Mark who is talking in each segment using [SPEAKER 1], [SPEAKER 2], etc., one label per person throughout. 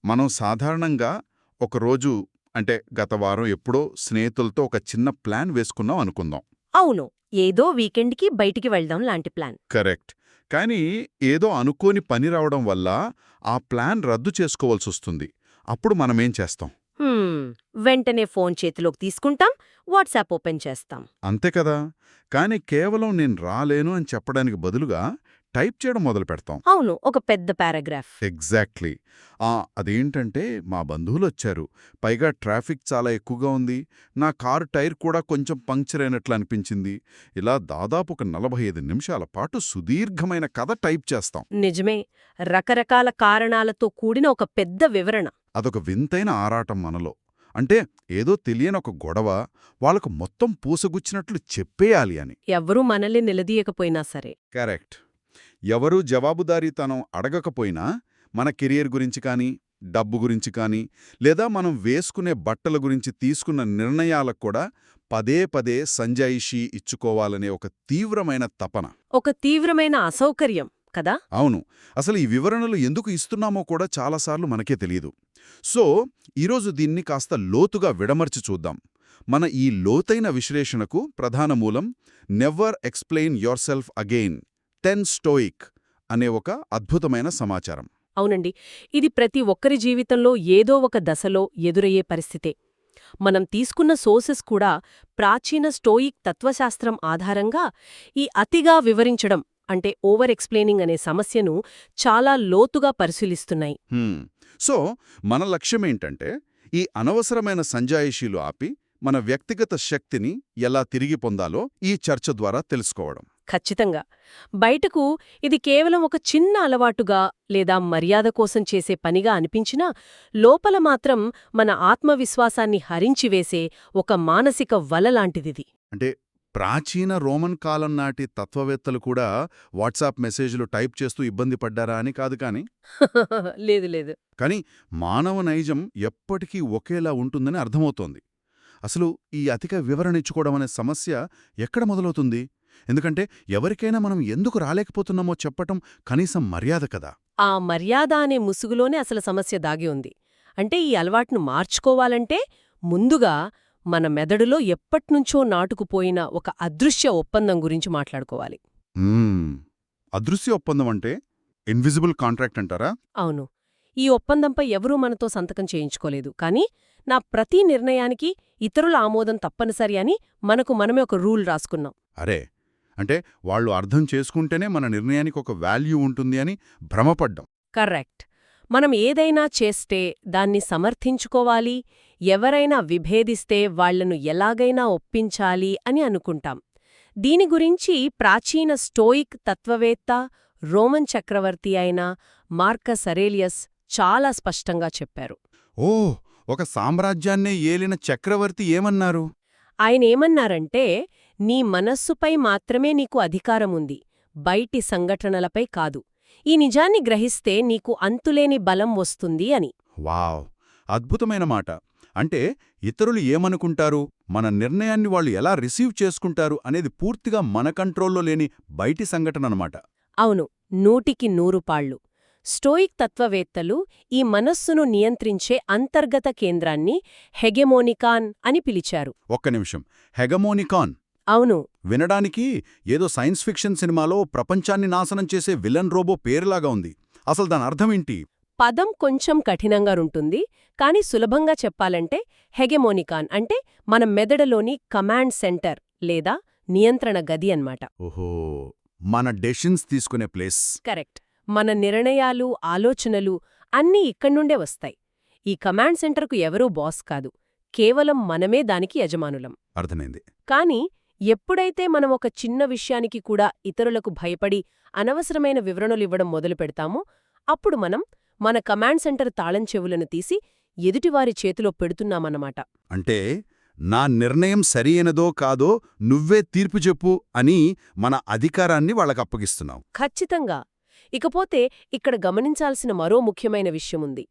[SPEAKER 1] మనం సాధారణంగా ఒకరోజు అంటే గత వారం ఎప్పుడో స్నేహితులతో ఒక చిన్న ప్లాన్ వేసుకున్నాం అనుకుందాం.
[SPEAKER 2] అవును. ఏదో వీకెండ్‌కి బయటికి వెళ్దాం లాంటి ప్లాన్.
[SPEAKER 1] కరెక్ట్. కానీ ఏదో అనుకోని పని రావడం వల్ల ఆ ప్లాన్ రద్దు చేసుకోవాల్సొస్తుంది. అప్పుడు మనమేం చేస్తాం?
[SPEAKER 2] హ్మ్. వెంటనే ఫోన్ చేతిలోకి తీసుకుంటాం, వాట్సాప్ ఓపెన్ చేస్తాం.
[SPEAKER 1] అంతే కదా! కానీ కేవలం నేను రాలేను అని చెప్పడానికి బదులుగా టైప్ చేయడం మొదలుపెడతాం.
[SPEAKER 2] అవును. ఒక పెద్ద పారాగ్రాఫ్.
[SPEAKER 1] ఎగ్జాక్ట్లీ. అదేంటంటే మా బంధువులొచ్చారు. పైగా ట్రాఫిక్ చాలా ఎక్కువగా ఉంది. నా కారు టైర్ కూడా కొంచెం పంక్చర్ అయినట్లు అనిపించింది. ఇలా దాదాపు ఒక 45 నిమిషాల పాటు సుదీర్ఘమైన కథ టైప్ చేస్తాం.
[SPEAKER 2] నిజమే. రకరకాల కారణాలతో కూడిన ఒక పెద్ద వివరణ.
[SPEAKER 1] అదొక వింతైన ఆరాటం మనలో. అంటే ఏదో తెలియని ఒక గొడవ, వాళ్ళకు మొత్తం పూసగుచ్చినట్లు చెప్పేయాలి అని.
[SPEAKER 2] ఎవ్వరూ మనల్ని నిలదీయకపోయినా సరే.
[SPEAKER 1] కరెక్ట్. ఎవరూ జవాబుదారీతనం అడగకపోయినా మన కెరియర్ గురించి కానీ, డబ్బు గురించి కానీ, లేదా మనం వేసుకునే బట్టల గురించి తీసుకున్న నిర్ణయాలకు కూడా పదే పదే సంజాయిషీ ఇచ్చుకోవాలనే ఒక తీవ్రమైన తపన.
[SPEAKER 2] ఒక తీవ్రమైన అసౌకర్యం కదా?
[SPEAKER 1] అవును. అసలు ఈ వివరణలు ఎందుకు ఇస్తున్నామో కూడా చాలాసార్లు మనకే తెలియదు. సో, ఈరోజు దీన్ని కాస్త లోతుగా విడమర్చి చూద్దాం. మన ఈ లోతైన విశ్లేషణకు ప్రధాన మూలం నెవర్ ఎక్స్ప్లెయిన్ యోర్సెల్ఫ్ అగెయిన్ 10 స్టోయిక్ అనే ఒక అద్భుతమైన సమాచారం.
[SPEAKER 2] అవునండి. ఇది ప్రతి ఒక్కరి జీవితంలో ఏదో ఒక దశలో ఎదురయ్యే పరిస్థితే. మనం తీసుకున్న సోర్సెస్ కూడా ప్రాచీన స్టోయిక్ తత్వశాస్త్రం ఆధారంగా ఈ అతిగా వివరించడం అంటే ఓవర్ ఎక్స్ప్లెయినింగ్ అనే సమస్యను చాలా లోతుగా పరిశీలిస్తున్నాయి.
[SPEAKER 1] సో, మన లక్ష్యమేంటంటే ఈ అనవసరమైన సంజాయిషీలు ఆపి మన వ్యక్తిగత శక్తిని ఎలా తిరిగి పొందాలో ఈ చర్చ ద్వారా తెలుసుకోవడం.
[SPEAKER 2] ఖచ్చితంగా. బయటకు ఇది కేవలం ఒక చిన్న అలవాటుగా లేదా మర్యాద కోసం చేసే పనిగా అనిపించినా లోపల మాత్రం మన ఆత్మవిశ్వాసాన్ని హరించివేసే ఒక మానసిక వల లాంటిదిది.
[SPEAKER 1] అంటే ప్రాచీన రోమన్ కాలం నాటి తత్వవేత్తలు కూడా వాట్సాప్ మెసేజ్లు టైప్ చేస్తూ ఇబ్బంది పడ్డారా అని కాదు కానీ
[SPEAKER 2] లేదు లేదు.
[SPEAKER 1] కానీ మానవ నైజం ఎప్పటికీ ఒకేలా ఉంటుందని అర్థమవుతోంది. అసలు ఈ అధిక వివరణ ఇచ్చుకోవడం అనే సమస్య ఎక్కడ మొదలవుతుంది? ఎందుకంటే ఎవరికైనా మనం ఎందుకు రాలేకపోతున్నామో చెప్పటం కనీసం మర్యాద కదా.
[SPEAKER 2] ఆ మర్యాద అనే ముసుగులోనే అసలు సమస్య దాగి ఉంది. అంటే ఈ అలవాటును మార్చుకోవాలంటే ముందుగా మన మెదడులో ఎప్పట్నుంచో నాటుకుపోయిన ఒక అదృశ్య ఒప్పందం గురించి మాట్లాడుకోవాలి.
[SPEAKER 1] అదృశ్య ఒప్పందం అంటే ఇన్విజిబుల్ కాంట్రాక్ట్ అంటారా?
[SPEAKER 2] అవును. ఈ ఒప్పందంపై ఎవరూ మనతో సంతకం చేయించుకోలేదు, కానీ నా ప్రతి నిర్ణయానికి ఇతరుల ఆమోదం తప్పనిసరి అని మనకు మనమే ఒక రూల్ రాసుకున్నాం.
[SPEAKER 1] అరే, అంటే వాళ్ళు అర్థం చేసుకుంటేనే మన నిర్ణయానికి ఒక వాల్యూ ఉంటుంది అని భ్రమపడ్డం.
[SPEAKER 2] కరెక్ట్. మనం ఏదైనా చేస్తే దాన్ని సమర్థించుకోవాలి, ఎవరైనా విభేదిస్తే వాళ్లను ఎలాగైనా ఒప్పించాలి అని అనుకుంటాం. దీని గురించి ప్రాచీన స్టోయిక్ తత్వవేత్త, రోమన్ చక్రవర్తి అయిన మార్కస్ అరేలియస్ చాలా స్పష్టంగా చెప్పారు.
[SPEAKER 1] ఓ, ఒక సామ్రాజ్యాన్నే ఏలిన చక్రవర్తి ఏమన్నారు?
[SPEAKER 2] ఆయనేమన్నారంటే, నీ మనస్సుపై మాత్రమే నీకు అధికారముంది, బయటి సంఘటనలపై కాదు. ఈ నిజాన్ని గ్రహిస్తే నీకు అంతులేని బలం వస్తుంది అని.
[SPEAKER 1] వావ్, అద్భుతమైన మాట. అంటే ఇతరులు ఏమనుకుంటారు, మన నిర్ణయాన్ని వాళ్ళు ఎలా రిసీవ్ చేసుకుంటారు అనేది పూర్తిగా మన కంట్రోల్లో లేని బయటి సంఘటననమాట.
[SPEAKER 2] అవును, 100కి 100 పాళ్ళు. స్టోయిక్ తత్వవేత్తలు ఈ మనస్సును నియంత్రించే అంతర్గత కేంద్రాన్ని హెగెమోనికాన్ అని పిలిచారు.
[SPEAKER 1] ఒక్క నిమిషం, హెగమోనికాన్
[SPEAKER 2] అవును.
[SPEAKER 1] వినడానికి ఏదో సైన్స్ ఫిక్షన్ సినిమాలో ప్రపంచాన్ని నాశనం చేసే విలన్ రోబో పేరులాగా ఉంది. అసలు దాని అర్థమేంటి?
[SPEAKER 2] పదం కొంచెం కఠినంగారుంటుంది, కాని సులభంగా చెప్పాలంటే హెగెమోనికాన్ అంటే మన మెదడులోని కమాండ్ సెంటర్ లేదా నియంత్రణ గది అన్నమాట.
[SPEAKER 1] ఓహో, మన డెసిషన్స్ తీసుకునే ప్లేస్.
[SPEAKER 2] కరెక్ట్. మన నిర్ణయాలు, ఆలోచనలు అన్నీ ఇక్కడ్నుండే వస్తాయి. ఈ కమాండ్ సెంటర్కు ఎవరూ బాస్ కాదు, కేవలం మనమే దానికి యజమానులం.
[SPEAKER 1] అర్థమైంది.
[SPEAKER 2] కాని ఎప్పుడైతే మనం ఒక చిన్న విషయానికి కూడా ఇతరులకు భయపడి అనవసరమైన వివరణలివ్వడం మొదలుపెడతామో అప్పుడు మనం మన కమాండ్ సెంటర్ తాళం చెవులను తీసి ఎదుటివారి చేతిలో పెడుతున్నామన్నమాట.
[SPEAKER 1] అంటే నా నిర్ణయం సరియైనదో కాదో నువ్వే తీర్పు చెప్పు అని మన అధికారాన్ని వాళ్ళకప్పగిస్తున్నావు.
[SPEAKER 2] ఖచ్చితంగా. ఇకపోతే ఇక్కడ గమనించాల్సిన మరో ముఖ్యమైన విషయముంది.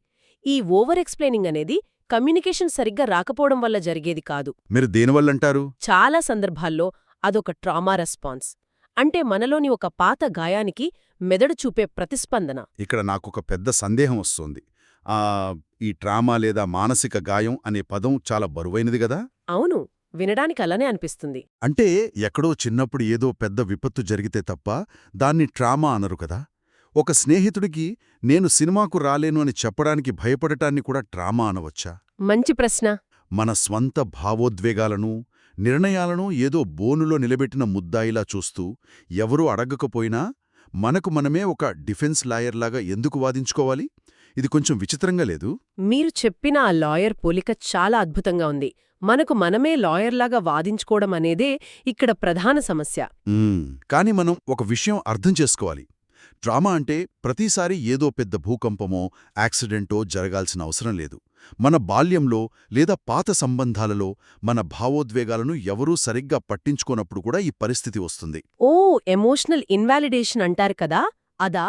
[SPEAKER 2] ఈ ఓవర్ ఎక్స్ప్లెయినింగ్ అనేది కమ్యూనికేషన్ సరిగ్గా రాకపోవడం వల్ల జరిగేది కాదు.
[SPEAKER 1] మీరు దేనివల్లంటారు?
[SPEAKER 2] చాలా సందర్భాల్లో అదొక ట్రామా రెస్పాన్స్. అంటే మనలోని ఒక పాత గాయానికి మెదడు చూపే ప్రతిస్పందన.
[SPEAKER 1] ఇక్కడ నాకొక పెద్ద సందేహం వస్తోంది. ఆ, ఈ ట్రామా లేదా మానసిక గాయం అనే పదం చాలా బరువైనది గదా.
[SPEAKER 2] అవును, వినడానికి అలానే అనిపిస్తుంది.
[SPEAKER 1] అంటే ఎక్కడో చిన్నప్పుడు ఏదో పెద్ద విపత్తు జరిగితే తప్ప దాన్ని ట్రామా అనరు కదా. ఒక స్నేహితుడికి నేను సినిమాకు రాలేను అని చెప్పడానికి భయపడటాన్ని కూడా ట్రామా అనవచ్చా?
[SPEAKER 2] మంచి ప్రశ్న.
[SPEAKER 1] మన స్వంత భావోద్వేగాలను, నిర్ణయాలను ఏదో బోనులో నిలబెట్టిన ముద్దాయిలా చూస్తూ, ఎవరూ అడగకపోయినా మనకు మనమే ఒక డిఫెన్స్ లాయర్లాగా ఎందుకు వాదించుకోవాలి? ఇది కొంచెం విచిత్రంగా లేదు?
[SPEAKER 2] మీరు చెప్పిన ఆ లాయర్ పోలిక చాలా అద్భుతంగా ఉంది. మనకు మనమే లాయర్లాగా వాదించుకోవడం అనేదే ఇక్కడ ప్రధాన సమస్య.
[SPEAKER 1] కాని మనం ఒక విషయం అర్థం చేసుకోవాలి. డ్రామా అంటే ప్రతిసారి ఏదో పెద్ద భూకంపమో యాక్సిడెంటో జరగాల్సిన అవసరం లేదు. మన బాల్యంలో లేదా పాత సంబంధాలలో మన భావోద్వేగాలను ఎవరూ సరిగ్గా పట్టించుకోనప్పుడు కూడా ఈ పరిస్థితి వస్తుంది.
[SPEAKER 2] ఓ, ఎమోషనల్ ఇన్వాలిడేషన్ అంటారు కదా, అదా?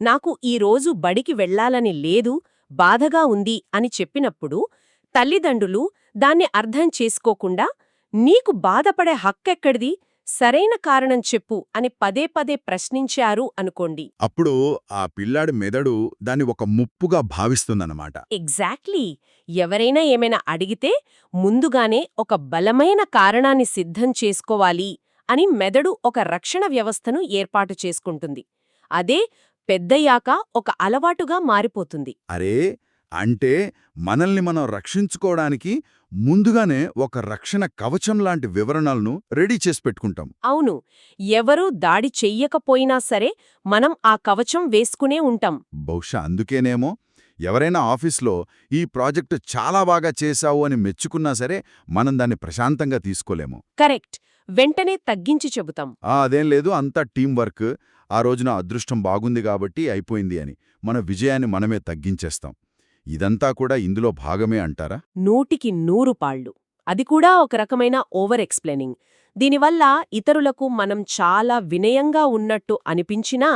[SPEAKER 2] నాకు ఈ రోజు బడికి వెళ్లాలని లేదు, బాధగా ఉంది అని చెప్పినప్పుడు తల్లిదండ్రులు దాన్ని అర్థం చేసుకోకుండా నీకు బాధపడే హక్కెక్కడిది, సరైన కారణం చెప్పు అని పదే పదే ప్రశ్నించారు అనుకోండి.
[SPEAKER 1] అప్పుడు ఆ పిల్లాడి మెదడు దాన్ని ఒక ముప్పుగా భావిస్తుందన్నమాట.
[SPEAKER 2] ఎగ్జాక్ట్లీ. ఎవరైనా ఏమైనా అడిగితే ముందుగానే ఒక బలమైన కారణాన్ని సిద్ధం చేసుకోవాలి అని మెదడు ఒక రక్షణ వ్యవస్థను ఏర్పాటు చేసుకుంటుంది. అదే పెద్దయ్యాక ఒక అలవాటుగా మారిపోతుంది.
[SPEAKER 1] అరే, అంటే మనల్ని మనం రక్షించుకోవడానికి ముందుగానే ఒక రక్షణ కవచం లాంటి వివరణలను రెడీ చేసి పెట్టుకుంటాం.
[SPEAKER 2] అవును, ఎవరూ దాడి చెయ్యకపోయినా సరే మనం ఆ కవచం వేసుకునే ఉంటాం.
[SPEAKER 1] బహుశా అందుకేనేమో ఎవరైనా ఆఫీస్లో ఈ ప్రాజెక్టు చాలా బాగా చేశావు అని మెచ్చుకున్నా సరే మనం దాన్ని ప్రశాంతంగా తీసుకోలేము.
[SPEAKER 2] కరెక్ట్. వెంటనే తగ్గించి చెబుతాం.
[SPEAKER 1] అదేం లేదు, అంతా టీం వర్క్, ఆ రోజున అదృష్టం బాగుంది కాబట్టి అయిపోయింది అని మన విజయాన్ని మనమే తగ్గించేస్తాం. ఇదంతా కూడా ఇందులో భాగమే అంటారా?
[SPEAKER 2] 100% పాళ్ళు. అది కూడా ఒక రకమైన ఓవర్ ఎక్స్ప్లెయినింగ్. దీనివల్ల ఇతరులకు మనం చాలా వినయంగా ఉన్నట్టు అనిపించినా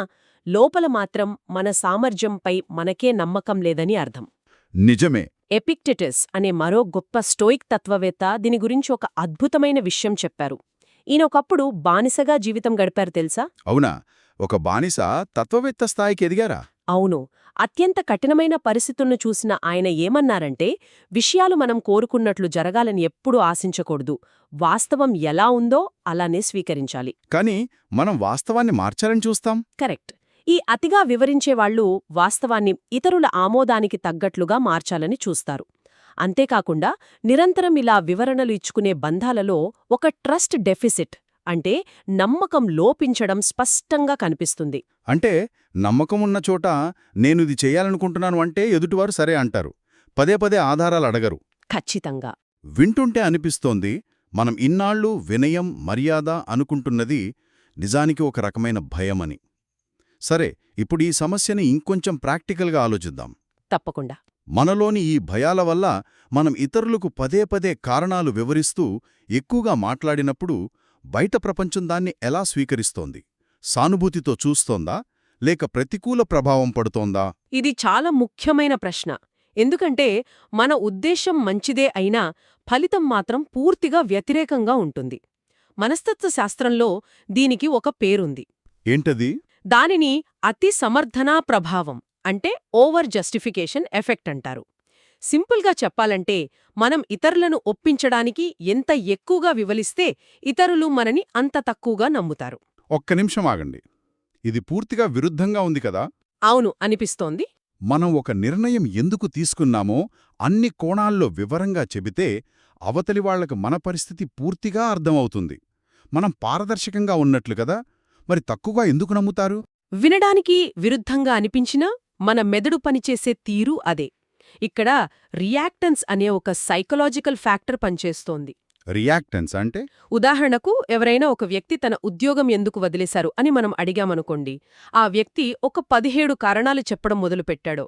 [SPEAKER 2] లోపల మాత్రం మన సామర్థ్యంపై మనకే నమ్మకం లేదని అర్థం.
[SPEAKER 1] నిజమే.
[SPEAKER 2] ఎపిక్టెటస్ అనే మరో గొప్ప స్టోయిక్ తత్వవేత్త దీని గురించి ఒక అద్భుతమైన విషయం చెప్పారు. ఈయనొకప్పుడు బానిసగా జీవితం గడిపారు తెలుసా?
[SPEAKER 1] అవునా? ఒక బానిస తత్వవేత్త స్థాయికి ఎదిగారా?
[SPEAKER 2] అవును. అత్యంత కఠినమైన పరిస్థితులను చూసిన ఆయన ఏమన్నారంటే, విషయాలు మనం కోరుకున్నట్లు జరగాలని ఎప్పుడూ ఆశించకూడదు, వాస్తవం ఎలా ఉందో అలానే స్వీకరించాలి.
[SPEAKER 1] కానీ మనం వాస్తవాన్ని మార్చాలని చూస్తాం.
[SPEAKER 2] కరెక్ట్. ఈ అతిగా వివరించేవాళ్లు వాస్తవాన్ని ఇతరుల ఆమోదానికి తగ్గట్లుగా మార్చాలని చూస్తారు. అంతేకాకుండా నిరంతరం ఇలా వివరణలు ఇచ్చుకునే బంధాలలో ఒక ట్రస్ట్ డెఫిసిట్, అంటే నమ్మకం లోపించడం స్పష్టంగా కనిపిస్తుంది.
[SPEAKER 1] అంటే నమ్మకమున్న చోట నేనిది చెయ్యాలనుకుంటున్నాను అంటే ఎదుటివారు సరే అంటారు, పదే పదే ఆధారాలు అడగరు.
[SPEAKER 2] ఖచ్చితంగా.
[SPEAKER 1] వింటుంటే అనిపిస్తోంది మనం ఇన్నాళ్ళు వినయం, మర్యాద అనుకుంటున్నది నిజానికి ఒక రకమైన భయమని. సరే, ఇప్పుడు ఈ సమస్యని ఇంకొంచెం ప్రాక్టికల్గా ఆలోచిద్దాం.
[SPEAKER 2] తప్పకుండా.
[SPEAKER 1] మనలోని ఈ భయాల వల్ల మనం ఇతరులకు పదే పదే కారణాలు వివరిస్తూ ఎక్కువగా మాట్లాడినప్పుడు బయట ప్రపంచం దాన్ని ఎలా స్వీకరిస్తోంది? సానుభూతితో చూస్తోందా లేక ప్రతికూల ప్రభావం పడుతోందా?
[SPEAKER 2] ఇది చాలా ముఖ్యమైన ప్రశ్న. ఎందుకంటే మన ఉద్దేశం మంచిదే అయినా ఫలితం మాత్రం పూర్తిగా వ్యతిరేకంగా ఉంటుంది. మనస్తత్వ శాస్త్రంలో దీనికి ఒక పేరుంది.
[SPEAKER 1] ఏంటది?
[SPEAKER 2] దానిని అతి సమర్థనా ప్రభావం, అంటే ఓవర్ జస్టిఫికేషన్ ఎఫెక్ట్ అంటారు. సింపుల్గా చెప్పాలంటే మనం ఇతరులను ఒప్పించడానికి ఎంత ఎక్కువగా వివలిస్తే ఇతరులు మనని అంత తక్కువగా నమ్ముతారు.
[SPEAKER 1] ఒక్క నిమిషం ఆగండి, ఇది పూర్తిగా విరుద్ధంగా ఉంది కదా?
[SPEAKER 2] అవును అనిపిస్తోంది.
[SPEAKER 1] మనం ఒక నిర్ణయం ఎందుకు తీసుకున్నామో అన్ని కోణాల్లో వివరంగా చెబితే అవతలివాళ్లకు మన పరిస్థితి పూర్తిగా అర్థమవుతుంది. మనం పారదర్శకంగా ఉన్నట్లు కదా, మరి తక్కువగా ఎందుకు నమ్ముతారు?
[SPEAKER 2] వినడానికి విరుద్ధంగా అనిపించినా మన మెదడు పనిచేసే తీరు అదే. ఇక్కడ రియాక్టెన్స్ అనే ఒక సైకలాజికల్ ఫ్యాక్టర్ పనిచేస్తోంది.
[SPEAKER 1] రియాక్టెన్స్ అంటే?
[SPEAKER 2] ఉదాహరణకు ఎవరైనా ఒక వ్యక్తి తన ఉద్యోగం ఎందుకు వదిలేశారు అని మనం అడిగామనుకోండి, ఆ వ్యక్తి ఒక 17 కారణాలు చెప్పడం మొదలుపెట్టాడు.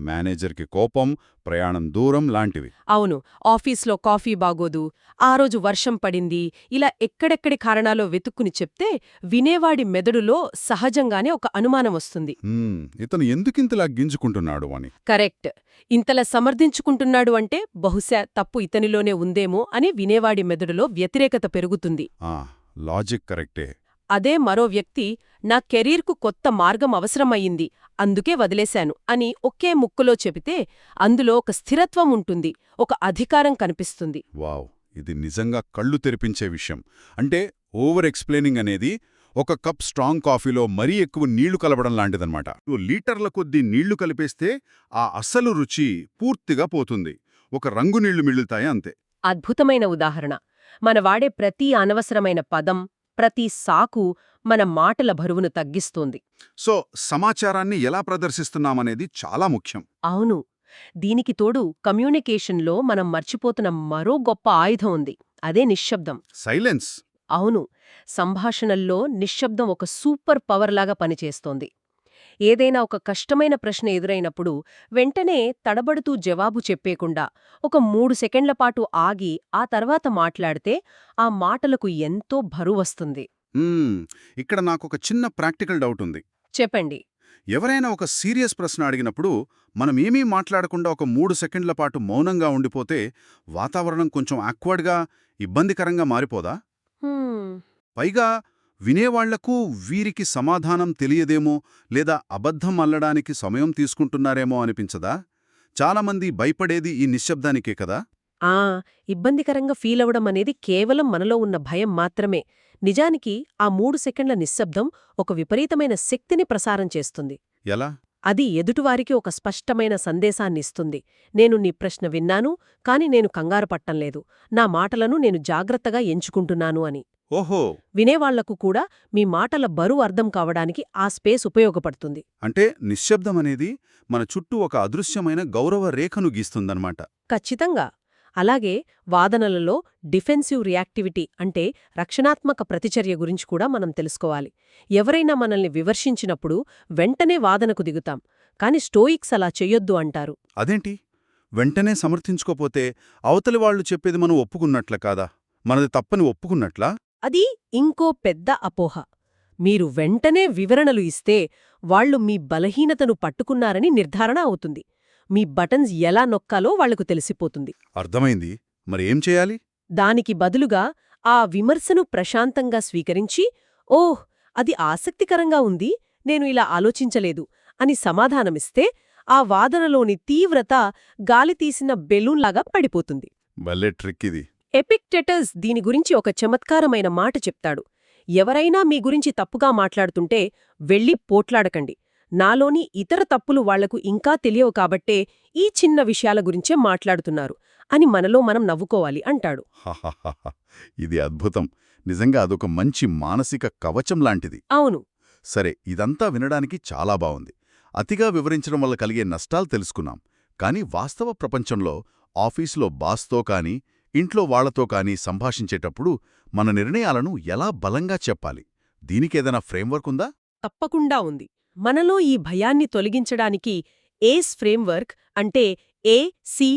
[SPEAKER 1] మేనేజర్కి కోపం, ప్రయాణం దూరం లాంటివి.
[SPEAKER 2] అవును, ఆఫీస్లో కాఫీ బాగోదు, ఆ రోజు వర్షం పడింది, ఇలా ఎక్కడెక్కడి కారణాలో వెతుక్కుని చెప్తే వినేవాడి మెదడులో సహజంగానే ఒక అనుమానం వస్తుంది.
[SPEAKER 1] ఇతను ఎందుకింతలా గింజుకుంటున్నాడు అని.
[SPEAKER 2] కరెక్ట్. ఇంతలా సమర్థించుకుంటున్నాడు అంటే బహుశా తప్పు ఇతనిలోనే ఉందేమో అని వినేవాడి మెదడులో వ్యతిరేకత పెరుగుతుంది.
[SPEAKER 1] లాజిక్ కరెక్టే.
[SPEAKER 2] అదే మరో వ్యక్తి నా కెరీర్కు కొత్త మార్గం అవసరమయ్యింది అందుకే వదిలేశాను అని ఒకే ముక్కులో చెబితే అందులో ఒక స్థిరత్వం ఉంటుంది, ఒక అధికారం కనిపిస్తుంది.
[SPEAKER 1] వావ్, ఇది నిజంగా కళ్ళు తెరిపించే విషయం. అంటే ఓవర్ ఎక్స్ప్లెయినింగ్ అనేది ఒక కప్ స్ట్రాంగ్ కాఫీలో మరీ ఎక్కువ నీళ్లు కలపడం లాంటిదన్నమాట. లీటర్ల కొద్దీ నీళ్లు కలిపేస్తే ఆ అసలు రుచి పూర్తిగా పోతుంది. ఒక రంగు నీళ్లు మిగులుతాయి అంతే.
[SPEAKER 2] అద్భుతమైన ఉదాహరణ. మన వాడే ప్రతి అనవసరమైన పదం, ప్రతి సాకు మన మాటల బరువును తగ్గిస్తోంది.
[SPEAKER 1] సో సమాచారాన్ని ఎలా ప్రదర్శిస్తున్నామనేది చాలా ముఖ్యం.
[SPEAKER 2] అవును. దీనికి తోడు కమ్యూనికేషన్లో మనం మర్చిపోతున్న మరో గొప్ప ఆయుధం ఉంది. అదే నిశ్శబ్దం.
[SPEAKER 1] సైలెన్స్.
[SPEAKER 2] అవును. సంభాషణల్లో నిశ్శబ్దం ఒక సూపర్ పవర్లాగా పనిచేస్తోంది. ఏదైనా ఒక కష్టమైన ప్రశ్న ఎదురైనప్పుడు వెంటనే తడబడుతూ జవాబు చెప్పేకుండా ఒక 3 సెకండ్ల పాటు ఆగి ఆ తర్వాత మాట్లాడితే ఆ మాటలకు ఎంతో బరువొస్తుంది.
[SPEAKER 1] ఇక్కడ నాకొక చిన్న ప్రాక్టికల్ డౌట్ ఉంది.
[SPEAKER 2] చెప్పండి.
[SPEAKER 1] ఎవరైనా ఒక సీరియస్ ప్రశ్న అడిగినప్పుడు మనమేమీ మాట్లాడకుండా ఒక 3 సెకండ్ల పాటు మౌనంగా ఉండిపోతే వాతావరణం కొంచెం ఆక్వర్డ్గా, ఇబ్బందికరంగా మారిపోదా?
[SPEAKER 2] హ్మ్.
[SPEAKER 1] పైగా వినేవాళ్లకు వీరికి సమాధానం తెలియదేమో లేదా అబద్ధం అల్లడానికి సమయం తీసుకుంటున్నారేమో అనిపించదా? చాలామంది భయపడేది ఈ నిశ్శబ్దానికే కదా.
[SPEAKER 2] ఆ ఇబ్బందికరంగా ఫీలవడం అనేది కేవలం మనలో ఉన్న భయం మాత్రమే. నిజానికి ఆ 3 సెకండ్ల నిశ్శబ్దం ఒక విపరీతమైన శక్తిని ప్రసారం చేస్తుంది.
[SPEAKER 1] ఎలా?
[SPEAKER 2] అది ఎదుటివారికి ఒక స్పష్టమైన సందేశాన్నిస్తుంది. నేను నీ ప్రశ్న విన్నాను, కాని నేను కంగారు పట్టంలేదు. నా మాటలను నేను జాగ్రత్తగా ఎంచుకుంటున్నాను అని.
[SPEAKER 1] ఓహో.
[SPEAKER 2] వినేవాళ్లకు కూడా మీ మాటల బరువు అర్థం కావడానికి ఆ స్పేస్ ఉపయోగపడుతుంది.
[SPEAKER 1] అంటే నిశ్శబ్దమనేది మన చుట్టూ ఒక అదృశ్యమైన గౌరవ రేఖను గీస్తుందన్నమాట.
[SPEAKER 2] ఖచ్చితంగా. అలాగే వాదనలలో డిఫెన్సివ్ రియాక్టివిటీ అంటే రక్షణాత్మక ప్రతిచర్య గురించి కూడా మనం తెలుసుకోవాలి. ఎవరైనా మనల్ని విమర్శించినప్పుడు వెంటనే వాదనకు దిగుతాం, కాని స్టోయిక్స్ అలా చెయ్యొద్దు అంటారు.
[SPEAKER 1] అదేంటి? వెంటనే సమర్థించుకోపోతే అవతలి వాళ్లు చెప్పేది మనం ఒప్పుకున్నట్ల కాదా? మనది తప్పని ఒప్పుకున్నట్లా?
[SPEAKER 2] అది ఇంకో పెద్ద అపోహ. మీరు వెంటనే వివరణలు ఇస్తే వాళ్లు మీ బలహీనతను పట్టుకున్నారని నిర్ధారణ అవుతుంది. మీ బటన్స్ ఎలా నొక్కాలో వాళ్లకు తెలిసిపోతుంది.
[SPEAKER 1] అర్థమైంది. మరి ఏం చేయాలి?
[SPEAKER 2] దానికి బదులుగా ఆ విమర్శను ప్రశాంతంగా స్వీకరించి, ఓహ్, అది ఆసక్తికరంగా ఉంది, నేను ఇలా ఆలోచించలేదు అని సమాధానమిస్తే ఆ వాదనలోని తీవ్రత గాలితీసిన బెలూన్లాగా పడిపోతుంది.
[SPEAKER 1] భలే ట్రిక్ ఇది.
[SPEAKER 2] ఎపిక్టెటస్ దీని గురించి ఒక చమత్కారమైన మాట చెప్తాడు. ఎవరైనా మీ గురించి తప్పుగా మాట్లాడుతుంటే వెళ్ళి పోట్లాడకండి. నాలోని ఇతర తప్పులు వాళ్లకు ఇంకా తెలియవు కాబట్టే ఈ చిన్న విషయాల గురించే మాట్లాడుతున్నారు అని మనలో మనం నవ్వుకోవాలి అంటాడు.
[SPEAKER 1] ఇది అద్భుతం. నిజంగా అదొక మంచి మానసిక కవచం లాంటిది.
[SPEAKER 2] అవును.
[SPEAKER 1] సరే, ఇదంతా వినడానికి చాలా బావుంది. అతిగా వివరించడం వల్ల కలిగే నష్టాలు తెలుసుకున్నాం. కానీ వాస్తవ ప్రపంచంలో ఆఫీసులో బాస్తో కానీ ఇంట్లో వాళ్లతో కానీ సంభాషించేటప్పుడు మన నిర్ణయాలను ఎలా బలంగా చెప్పాలి? దీనికేదైనా ఫ్రేమ్వర్క్ ఉందా?
[SPEAKER 2] తప్పకుండా ఉంది. మనలో ఈ భయాన్ని తొలగించడానికి ఏస్ ఫ్రేమ్వర్క్ అంటే ACE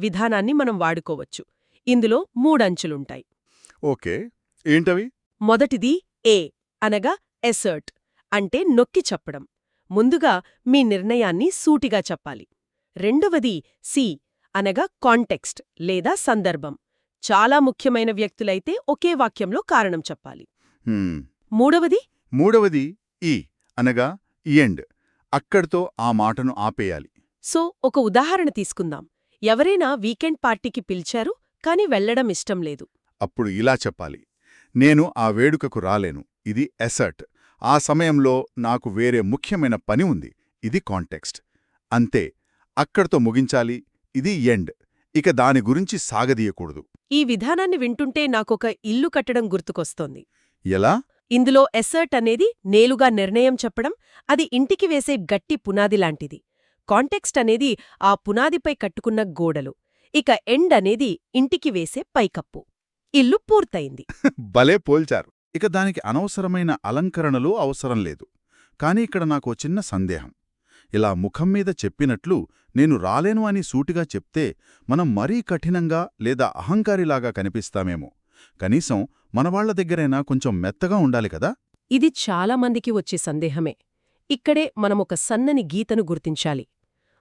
[SPEAKER 2] విధానాన్ని మనం వాడుకోవచ్చు. ఇందులో 3 అంచులుంటాయి.
[SPEAKER 1] ఓకే, ఏంటవి?
[SPEAKER 2] మొదటిది A అనగా ఎసర్ట్ అంటే నొక్కి చెప్పడం. ముందుగా మీ నిర్ణయాన్ని సూటిగా చెప్పాలి. రెండవది C అనగా కాంటెక్స్ట్ లేదా సందర్భం. చాలా ముఖ్యమైన వ్యక్తులైతే ఒకే వాక్యంలో కారణం చెప్పాలి.
[SPEAKER 1] మూడవది E అనగా ఎండ్. అక్కడితో ఆ మాటను ఆపేయాలి.
[SPEAKER 2] సో ఒక ఉదాహరణ తీసుకుందాం. ఎవరైనా వీకెండ్ పార్టీకి పిలిచారు, కాని వెళ్లడం ఇష్టం లేదు.
[SPEAKER 1] అప్పుడు ఇలా చెప్పాలి: నేను ఆ వేడుకకు రాలేను. ఇది ఎసర్ట్. ఆ సమయంలో నాకు వేరే ముఖ్యమైన పని ఉంది. ఇది కాంటెక్స్ట్. అంతే, అక్కడితో ముగించాలి. ఇది ఎండ్. ఇక దాని గురించి సాగదీయకూడదు.
[SPEAKER 2] ఈ విధానాన్ని వింటుంటే నాకొక ఇల్లు కట్టడం గుర్తుకొస్తోంది.
[SPEAKER 1] ఎలా?
[SPEAKER 2] ఇందులో ఎసర్ట్ అనేది నేలుగా నిర్ణయం చెప్పడం, అది ఇంటికి వేసే గట్టి పునాది లాంటిది. కాంటెక్స్ట్ అనేది ఆ పునాదిపై కట్టుకున్న గోడలు. ఇక ఎండ్ అనేది ఇంటికి వేసే పైకప్పు. ఇల్లు పూర్తయింది.
[SPEAKER 1] భలే పోల్చారు. ఇక దానికి అనవసరమైన అలంకరణలు అవసరం లేదు. కాని ఇక్కడ నాకో చిన్న సందేహం. ఇలా ముఖం మీద చెప్పినట్లు నేను రాలేను అని సూటిగా చెప్తే మనం మరీ కఠినంగా లేదా అహంకారిలాగా కనిపిస్తామేమో. కనీసం మనవాళ్ల దగ్గరైనా కొంచెం మెత్తగా ఉండాలి కదా.
[SPEAKER 2] ఇది చాలామందికి వచ్చే సందేహమే. ఇక్కడే మనమొక సన్నని గీతను గుర్తించాలి.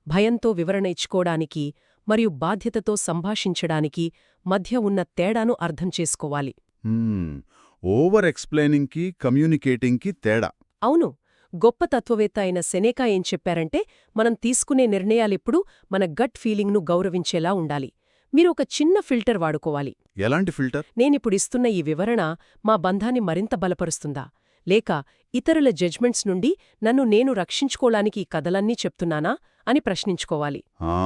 [SPEAKER 2] భయంతో వివరణ ఇచ్చుకోడానికి మరియు బాధ్యతతో సంభాషించడానికి మధ్య ఉన్న తేడాను అర్థం చేసుకోవాలి.
[SPEAKER 1] ఓవర్ ఎక్స్ప్లెయినింగ్కి కమ్యూనికేటింగ్కి తేడా.
[SPEAKER 2] అవును. గొప్ప తత్వవేత్త అయిన సెనేకా ఏం చెప్పారంటే మనం తీసుకునే నిర్ణయాలెప్పుడూ మన గట్ ఫీలింగ్ను గౌరవించేలా ఉండాలి. మీరు ఒక చిన్న ఫిల్టర్ వాడుకోవాలి.
[SPEAKER 1] ఎలాంటి ఫిల్టర్?
[SPEAKER 2] నేనిప్పుడిస్తున్న ఈ వివరణ మా బంధాన్ని మరింత బలపరుస్తుందా లేక ఇతరుల జడ్జ్మెంట్స్ నుండి నన్ను నేను రక్షించుకోవడానికి ఈ కథలన్నీ చెప్తున్నానా అని ప్రశ్నించుకోవాలి.
[SPEAKER 1] ఆ,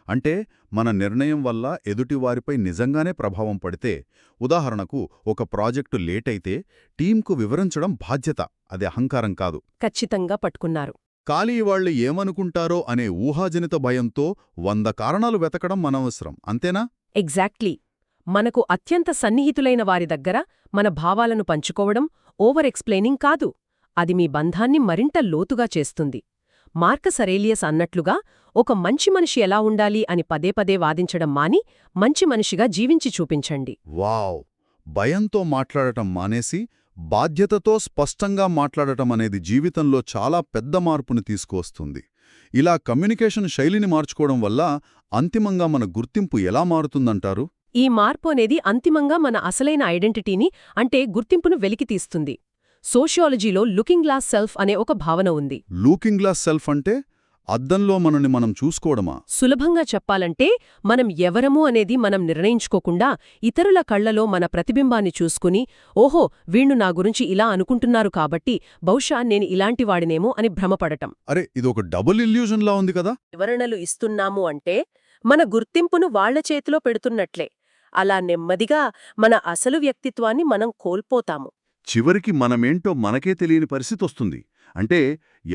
[SPEAKER 1] అంటే మన నిర్ణయం వల్ల ఎదుటివారిపై నిజంగానే ప్రభావం పడితే, ఉదాహరణకు ఒక ప్రాజెక్టు లేటైతే టీంకు వివరించడం బాధ్యత, అది అహంకారం కాదు.
[SPEAKER 2] ఖచ్చితంగా పట్టుకున్నారు.
[SPEAKER 1] ఖాళీ వాళ్ళు ఏమనుకుంటారో అనే ఊహాజనిత భయంతో 100 కారణాలు వెతకడం మనవసరం, అంతేనా?
[SPEAKER 2] ఎగ్జాక్ట్లీ. మనకు అత్యంత సన్నిహితులైన వారి దగ్గర మన భావాలను పంచుకోవడం ఓవర్ ఎక్స్ప్లెయినింగ్ కాదు. అది మీ బంధాన్ని మరింత లోతుగా చేస్తుంది. మార్కస్ అరేలియస్ అన్నట్లుగా ఒక మంచి మనిషి ఎలా ఉండాలి అని పదే పదే వాదించడం మాని మంచి మనిషిగా జీవించి చూపించండి.
[SPEAKER 1] వావ్! భయంతో మాట్లాడటం మానేసి బాధ్యతతో స్పష్టంగా మాట్లాడటం అనేది జీవితంలో చాలా పెద్ద మార్పుని తీసుకువస్తుంది. ఇలా కమ్యూనికేషన్ శైలిని మార్చుకోవడం వల్ల అంతిమంగా మన గుర్తింపు ఎలా మారుతుందంటారు?
[SPEAKER 2] ఈ మార్పు అనేది అంతిమంగా మన అసలైన ఐడెంటిటీని అంటే గుర్తింపును వెలికితీస్తుంది. సోషియాలజీలో లుకింగ్ గ్లాస్ సెల్ఫ్ అనే ఒక భావన ఉంది.
[SPEAKER 1] లూకింగ్ గ్లాస్ సెల్ఫ్ అంటే అద్దంలో మనని మనం చూసుకోవడమా?
[SPEAKER 2] సులభంగా చెప్పాలంటే మనం ఎవరము అనేది మనం నిర్ణయించుకోకుండా ఇతరుల కళ్లలో మన ప్రతిబింబాన్ని చూసుకుని ఓహో వీణ్ణు నా గురించి ఇలా అనుకుంటున్నారు కాబట్టి బహుశా నేను ఇలాంటివాడినేమో అని భ్రమపడటం.
[SPEAKER 1] అరే, ఇదొక డబుల్ ఇల్యూజన్లా ఉంది కదా!
[SPEAKER 2] వివరణలు ఇస్తున్నాము అంటే మన గుర్తింపును వాళ్ల చేతిలో పెడుతున్నట్లే. అలా నెమ్మదిగా మన అసలు వ్యక్తిత్వాన్ని మనం కోల్పోతాము.
[SPEAKER 1] చివరికి మనమేంటో మనకే తెలియని పరిస్థితొస్తుంది. అంటే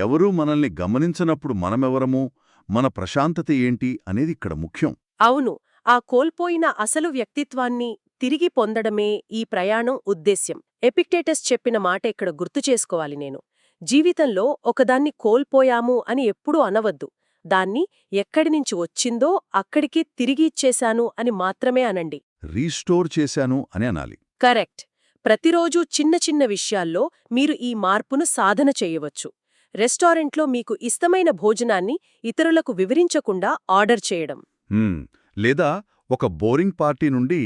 [SPEAKER 1] ఎవరూ మనల్ని గమనించనప్పుడు మనమెవరమో, మన ప్రశాంతత ఏంటి అనేది ఇక్కడ ముఖ్యం.
[SPEAKER 2] అవును. ఆ కోల్పోయిన అసలు వ్యక్తిత్వాన్ని తిరిగి పొందడమే ఈ ప్రయాణం ఉద్దేశ్యం. ఎపిక్టేటస్ చెప్పిన మాట ఇక్కడ గుర్తు చేసుకోవాలి నేను. జీవితంలో ఒకదాన్ని కోల్పోయాము అని ఎప్పుడూ అనవద్దు. దాన్ని ఎక్కడినుంచి వచ్చిందో అక్కడికి తిరిగి ఇచ్చేశాను అని మాత్రమే అనండి.
[SPEAKER 1] రీస్టోర్ చేశాను అని అనాలి.
[SPEAKER 2] కరెక్ట్. ప్రతిరోజూ చిన్న చిన్న విషయాల్లో మీరు ఈ మార్పును సాధన చేయవచ్చు. రెస్టారెంట్లో మీకు ఇష్టమైన భోజనాన్ని ఇతరులకు వివరించకుండా ఆర్డర్ చేయడం.
[SPEAKER 1] లేదా ఒక బోరింగ్ పార్టీ నుండి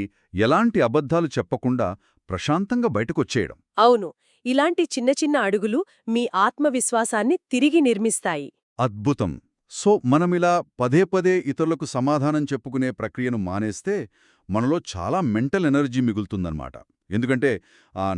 [SPEAKER 1] ఎలాంటి అబద్ధాలు చెప్పకుండా ప్రశాంతంగా బయటకొచ్చేయడం.
[SPEAKER 2] అవును. ఇలాంటి చిన్న చిన్న అడుగులు మీ ఆత్మవిశ్వాసాన్ని తిరిగి నిర్మిస్తాయి.
[SPEAKER 1] అద్భుతం. సో మనమిలా పదే పదే ఇతరులకు సమాధానం చెప్పుకునే ప్రక్రియను మానేస్తే మనలో చాలా మెంటల్ ఎనర్జీ మిగులుతుందన్నమాట. ఎందుకంటే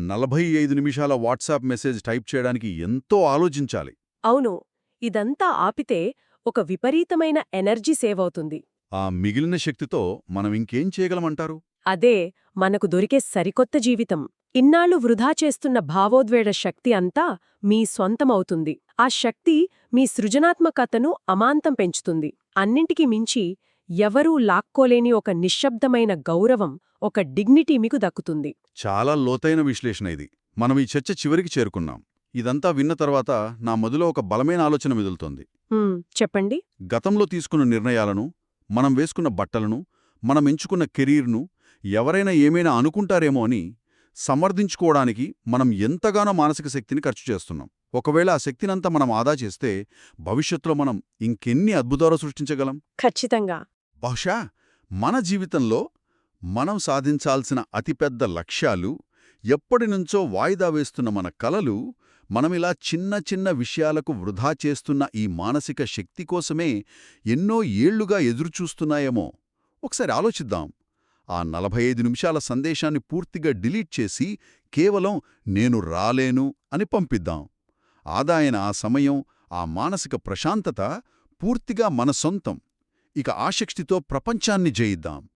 [SPEAKER 1] 45 నిమిషాల వాట్సాప్ మెసేజ్ టైప్ చేయడానికి ఎంతో ఆలోచించాలి.
[SPEAKER 2] అవును. ఇదంతా ఆపితే ఒక విపరీతమైన ఎనర్జీ సేవ్ అవుతుంది.
[SPEAKER 1] ఆ మిగిలిన శక్తితో మనం ఇంకేం చేయగలమంటారు?
[SPEAKER 2] అదే మనకు దొరికే సరికొత్త జీవితం. ఇన్నాళ్లు వృధా చేస్తున్న భావోద్వేగ శక్తి అంతా మీ స్వంతమవుతుంది. ఆ శక్తి మీ సృజనాత్మకతను అమాంతం పెంచుతుంది. అన్నింటికీ మించి ఎవరూ లాక్కోలేని ఒక నిశ్శబ్దమైన గౌరవం, ఒక డిగ్నిటీ మీకు దక్కుతుంది.
[SPEAKER 1] చాలా లోతైన విశ్లేషణ ఇది. మనం ఈ చర్చ చివరికి చేరుకున్నాం. ఇదంతా విన్న తర్వాత నా మదిలో ఒక బలమైన ఆలోచన మెదులుతోంది.
[SPEAKER 2] చెప్పండి.
[SPEAKER 1] గతంలో తీసుకున్న నిర్ణయాలను, మనం వేసుకున్న బట్టలను, మనం ఎంచుకున్న కెరీర్ను ఎవరైనా ఏమైనా అనుకుంటారేమో అని సమర్థించుకోవడానికి మనం ఎంతగానో మానసిక శక్తిని ఖర్చు చేస్తున్నాం. ఒకవేళ ఆ శక్తినంతా మనం ఆదా చేస్తే భవిష్యత్తులో మనం ఇంకెన్ని అద్భుతాలు సృష్టించగలం?
[SPEAKER 2] ఖచ్చితంగా.
[SPEAKER 1] బహుశా మన జీవితంలో మనం సాధించాల్సిన అతిపెద్ద లక్ష్యాలు, ఎప్పటినుంచో వాయిదా వేస్తున్న మన కలలు, మనమిలా చిన్న చిన్న విషయాలకు వృధా చేస్తున్న ఈ మానసిక శక్తి కోసమే ఎన్నో ఏళ్లుగా ఎదురుచూస్తున్నాయేమో. ఒకసారి ఆలోచిద్దాం. ఆ 45 నిమిషాల సందేశాన్ని పూర్తిగా డిలీట్ చేసి కేవలం నేను రాలేను అని పంపిద్దాం. ఆదాయన ఆ సమయం, ఆ మానసిక ప్రశాంతత పూర్తిగా మన సొంతం. ఇక ఆ శక్తితో ప్రపంచాన్ని జయిద్దాం.